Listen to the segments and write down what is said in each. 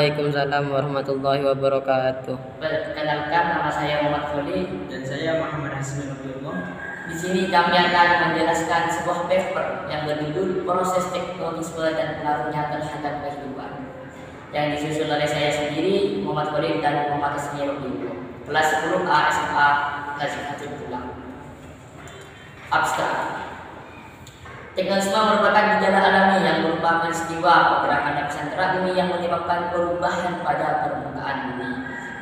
Waalaikumsalam warahmatullahi wabarakatuh. Perkenalkan, nama saya Muhammad Kholi dan saya Muhammad Hasmi Nabiyullah. Di sini kami akan menjelaskan sebuah paper yang berjudul Proses Teknologisme dan Pengaruhnya Terhadap Kehidupan, yang disusun oleh saya sendiri, Muhammad Kholi dan Muhammad Hasmi Nabiyullah, kelas 10A SMA Lazimatul Tulang. Abstrak. Teknologisme merupakan gejala alami yang berupa peristiwa pergerakan lapisan terak bumi yang menyebabkan perubahan pada permukaan bumi.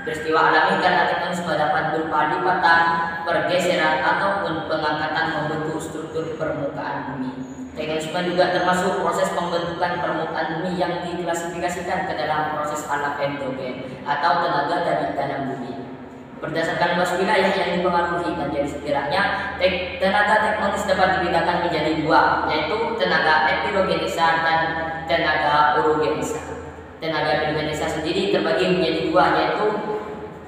Peristiwa alami karena teknologisme dapat berupa lipatan, pergeseran, ataupun pengangkatan membentuk struktur permukaan bumi. Teknologisme juga termasuk proses pembentukan permukaan bumi yang diklasifikasikan ke dalam proses alam endogen atau tenaga dari dalam bumi. Berdasarkan luas wilayah yang dipengaruhi dan jadi sekiranya tenaga tektonis dapat dibedakan menjadi dua, yaitu tenaga epirogenesa dan tenaga orogenesa. Tenaga epirogenesa sendiri terbagi menjadi dua, yaitu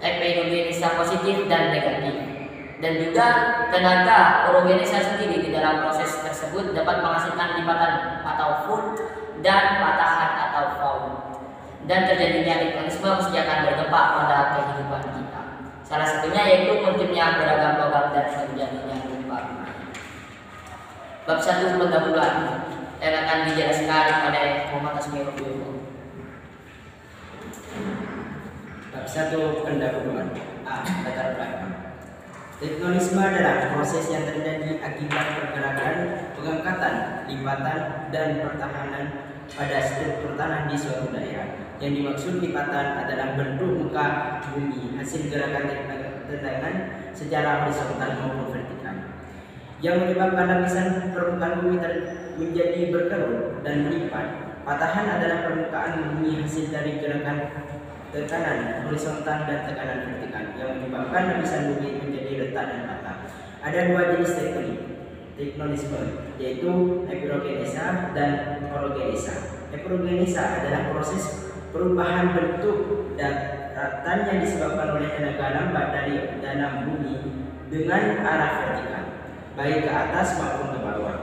epirogenesa positif dan negatif. Dan juga tenaga orogenesa sendiri di dalam proses tersebut dapat menghasilkan lipatan atau fold dan patahan atau foul. Dan terjadinya tektonisme mesti akan berdampak pada kehidupan kita. Salah satunya yaitu munculnya beragam logam dan terjadinya gempa. Bab 1 pendahuluan yang akan dijelaskan oleh Muhammad Hasmi Nabiyullah. Bab 1 pendahuluan. Latar belakang. Teknonisme adalah proses yang terjadi akibat pergerakan, pengangkatan, lipatan, dan pertahanan pada struktur tanah di suatu daerah. Yang dimaksud lipatan adalah bentuk muka bumi hasil gerakan tendangan secara horizontal maupun vertikal, yang menyebabkan lapisan permukaan bumi menjadi berkerut dan melipat. Patahan adalah permukaan bumi hasil dari gerakan tekanan horizontal dan tekanan vertikal, yang menyebabkan lapisan bumi menjadi retak dan patah. Ada dua jenis tektonisme, yaitu epirogenesa dan orogenesa. Epirogenesa adalah proses perubahan bentuk daratan yang disebabkan oleh tenaga lambat dari dalam bumi dengan arah vertikal, baik ke atas maupun ke bawah.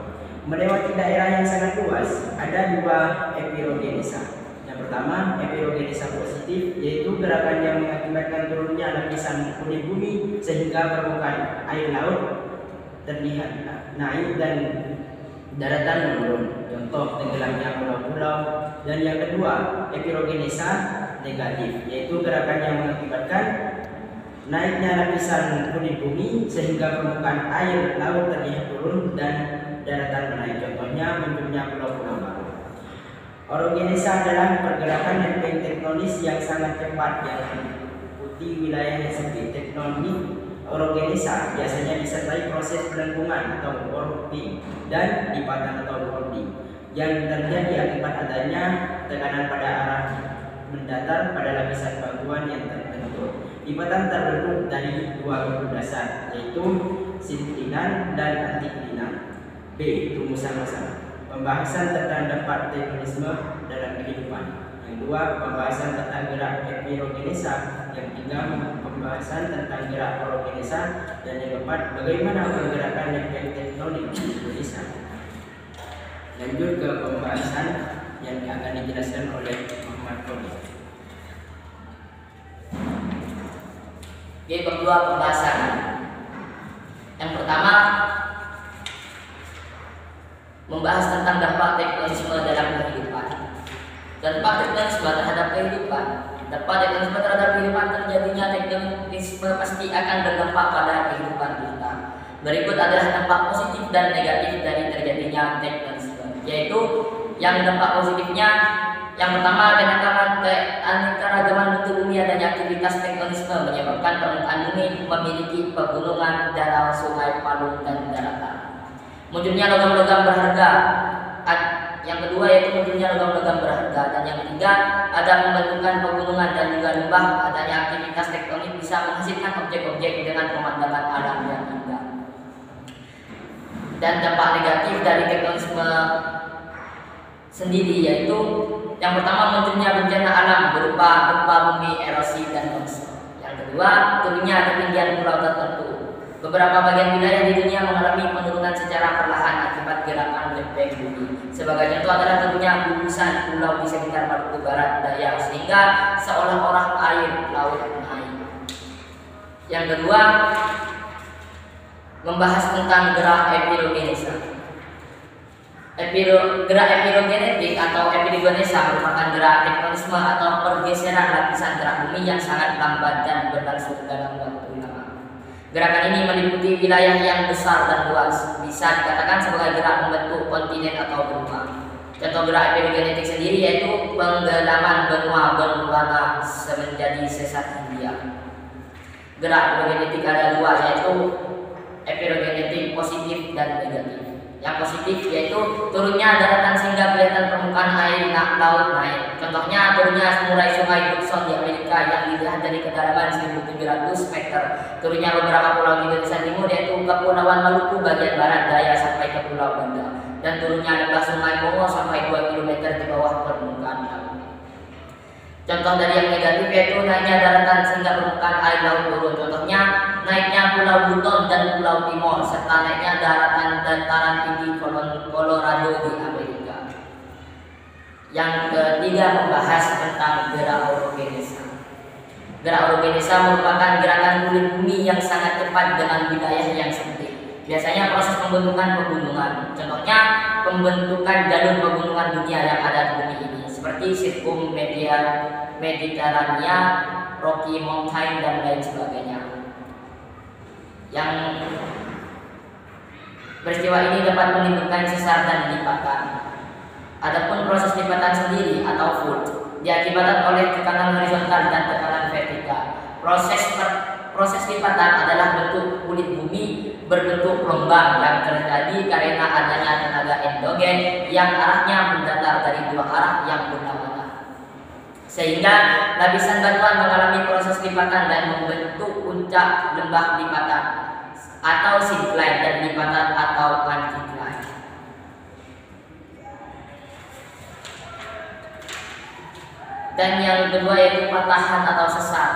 Melewati daerah yang sangat luas, ada dua epirogenesa. Yang pertama, epirogenesa positif, yaitu gerakan yang mengakibatkan turunnya lapisan kulit bumi sehingga permukaan air laut terlihat naik dan daratan menurun, contoh tenggelamnya pulau-pulau. Dan yang kedua, epirogenesa negatif, yaitu gerakan yang mengakibatkan naiknya lapisan kulit bumi sehingga permukaan air laut terlihat turun dan daratan menaik, contohnya munculnya pulau-pulau baru. Orogenesa adalah pergerakan lempeng tektonis yang sangat cepat yang meliputi wilayah yang sempit. Tektonik orogenesa biasanya disertai proses pelengkungan atau warping dan lipatan atau folding yang terjadi akibat adanya tekanan pada arah mendatar pada lapisan batuan yang terbentuk. Lipatan terbentuk dari dua bentuk dasar, yaitu sinklinan dan antiklinan. B. Rumusan masalah. Pembahasan tentang dampak tektonisme dalam kehidupan. Yang dua, pembahasan tentang gerak epirogenesa. Yang tiga, pembahasan tentang gerak orogenesa. Dan yang keempat, bagaimana pergerakan lempeng tektonik di Indonesia. Lanjut ke pembahasan yang akan dijelaskan oleh Muhammad Kholi. Oke, kedua pembahasan. Yang pertama, membahas tentang dampak tektonisme dalam kehidupan. Dampak tektonisme terhadap kehidupan. Dampak tektonisme terhadap kehidupan, terjadinya tektonisme pasti akan berdampak pada kehidupan kita. Berikut adalah dampak positif dan negatif dari terjadinya tektonisme, yaitu yang dampak positifnya, yang pertama, keanekaragaman bentuk bumi. Adanya aktivitas tektonisme menyebabkan permukaan bumi memiliki pegunungan, danau, sungai, palung, dan daratan. Munculnya logam-logam berharga. Yang kedua yaitu munculnya logam-logam berharga. Dan yang ketiga, ada pembentukan pegunungan dan juga lembah. Adanya aktivitas tektonik bisa menghasilkan objek-objek dengan pemandangan alam yang indah. Dan dampak negatif dari tektonisme sendiri yaitu yang pertama, munculnya bencana alam berupa gempa bumi, erosi, dan longsor. Yang kedua, turunnya ketinggian pulau tertentu. Beberapa bagian wilayah di dunia mengalami penurunan secara perlahan akibat gerakan lempeng bumi. Sebagai contoh adalah tentunya gugusan pulau di sekitar Maluku Barat Daya, sehingga seolah-olah air laut naik. Yang kedua, membahas tentang gerak epirogenesa. Gerak epirogenetik atau epirogenesa merupakan gerak tektonisme atau pergeseran lapisan gerak bumi yang sangat lambat dan berlangsung dalam waktu lama. Gerakan ini meliputi wilayah yang besar dan luas, bisa dikatakan sebagai gerak membentuk kontinen atau benua. Contoh gerak epirogenetik sendiri yaitu penggelaman benua berwarna menjadi sesar India. Gerak epirogenetik ada dua, yaitu epirogenetik positif dan negatif. Yang positif yaitu turunnya daratan sehingga kelihatan permukaan air laut naik. Contohnya turunnya murai sungai Hudson di Amerika yang dilihat dari kedalaman 1.700 meter. Turunnya beberapa pulau di Indonesia Timur yaitu Kepulauan Maluku bagian barat daya sampai ke Pulau Banda. Dan turunnya lembah sungai Kongo sampai 2 km di bawah permukaan laut. Contoh dari yang negatif yaitu naiknya daratan sehingga permukaan air laut turun. Contohnya naiknya Pulau Buton dan Pulau Timor serta naiknya daratan dataran tinggi Colorado di Amerika. Yang ketiga, membahas tentang gerak orogenesa. Gerak orogenesa merupakan gerakan kulit bumi yang sangat cepat dengan wilayah yang sempit. Biasanya proses pembentukan pegunungan. Contohnya pembentukan jalur pegunungan dunia yang ada di bumi ini seperti sirkum Mediterania, Rocky Mountain dan lain sebagainya. Yang peristiwa ini dapat menimbulkan sesar dan lipatan. Adapun proses lipatan sendiri atau fold diakibatkan oleh tekanan horizontal dan tekanan vertikal. Proses lipatan adalah bentuk kulit bumi berbentuk gelombang yang terjadi karena adanya tenaga endogen yang arahnya mendatar dari dua arah yang berlawanan, sehingga lapisan batuan mengalami proses lipatan dan membentuk puncak lembah lipatan atau syncline dan lipatan atau anticline. Dan yang kedua yaitu patahan atau sesar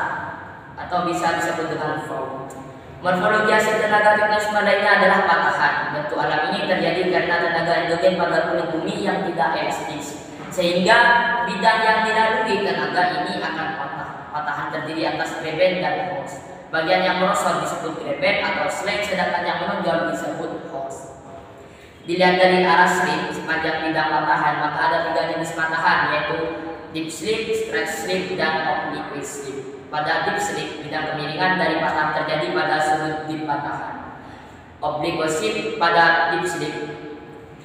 atau bisa disebut dengan fault. Morfologi hasil tenaga tektonisme lainnya adalah patahan. Bentuk alam ini terjadi karena tenaga endogen pada kulit bumi yang tidak elastis, sehingga bidang yang dilalui tenaga ini akan patah. Patahan terdiri atas greben dan hose. Bagian yang merosot disebut greben atau slag, sedangkan yang menonjol disebut hose. Dilihat dari arah slip sepanjang bidang patahan, maka ada tiga jenis patahan yaitu deep slip, stretch slip, dan oblique slip. Pada deep slip, bidang kemiringan dari patahan terjadi pada sudut deep patahan. Oblique slip pada deep slip,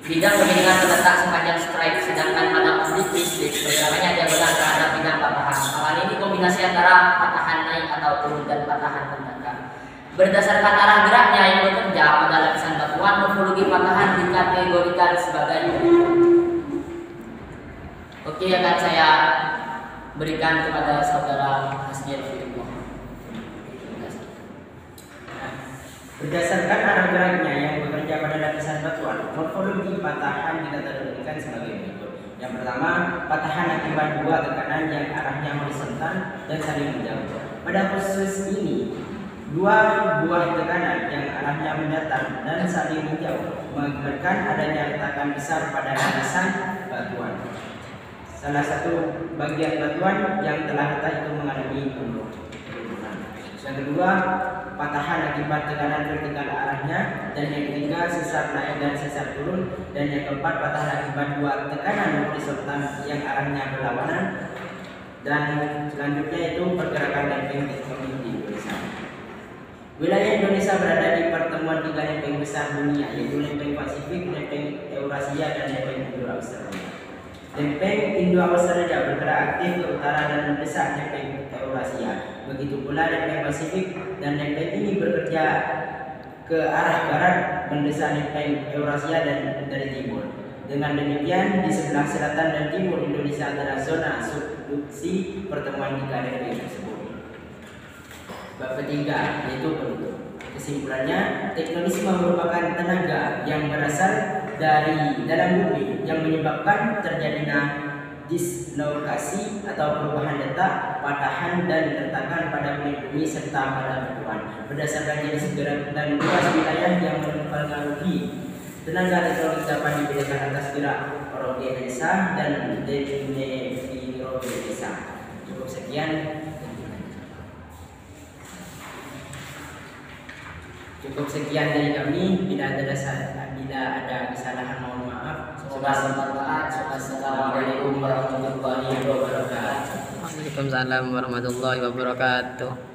bidang kemiringan terletak sepanjang strike, sedangkan pada oblique slip pergerakannya diagonal terhadap bidang patahan. Hal ini kombinasi antara patahan naik atau turun dan patahan membentang. Berdasarkan arah geraknya yang bekerja pada lapisan batuan, morfologi patahan dikategorikan sebagai berikut. Oke, akan saya berikan kepada saudara Hasnil Firman. Berdasarkan arah geraknya yang bekerja pada lapisan batuan, morfologi patahan dikategorikan sebagai berikut. Yang pertama, patahan akibat dua tekanan yang arahnya horizontal dan saling menjauh. Pada khusus ini, dua buah tekanan yang arahnya mendatar dan saling menjauh mengakibatkan adanya retakan besar pada lapisan batuan. Salah satu bagian batuan yang telah retak itu mengalami penurunan. Yang kedua, patahan akibat tekanan vertikal arahnya, dan yang ketiga sesar naik dan sesar turun, dan yang keempat patahan akibat dua tekanan horizontal yang arahnya berlawanan, dan selanjutnya itu pergerakan lempeng tektonik di Indonesia. Wilayah Indonesia berada di pertemuan tiga lempeng besar dunia, yaitu lempeng Pasifik, lempeng Eurasia, dan lempeng Indo-Australia. Lempeng Indo-Australia bergerak aktif ke utara dan mendesak lempeng Eurasia. Begitu pula lempeng Pasifik, dan lempeng ini bekerja ke arah barat mendesak lempeng Eurasia dan dari timur. Dengan demikian, di sebelah selatan dan timur Indonesia adalah zona subduksi pertemuan tiga lempeng tersebut. Bab ketiga yaitu penutup. Kesimpulannya, tektonisme merupakan tenaga yang berasal dari dalam bumi yang menyebabkan terjadinya dislokasi atau perubahan letak, patahan, dan retakan pada kulit bumi serta pada batuan berdasarkan jenis gerak dan luas wilayah yang mempengaruhi Tenaga elektronik dapat dibedakan atas gerak rogenesa dan defirogenesa. Cukup sekian. Cukup sekian dari kami. Bila ada kesalahan mohon maaf. Semoga bermanfaat. Assalamualaikum warahmatullahi wabarakatuh. Waalaikumsalam warahmatullahi wabarakatuh.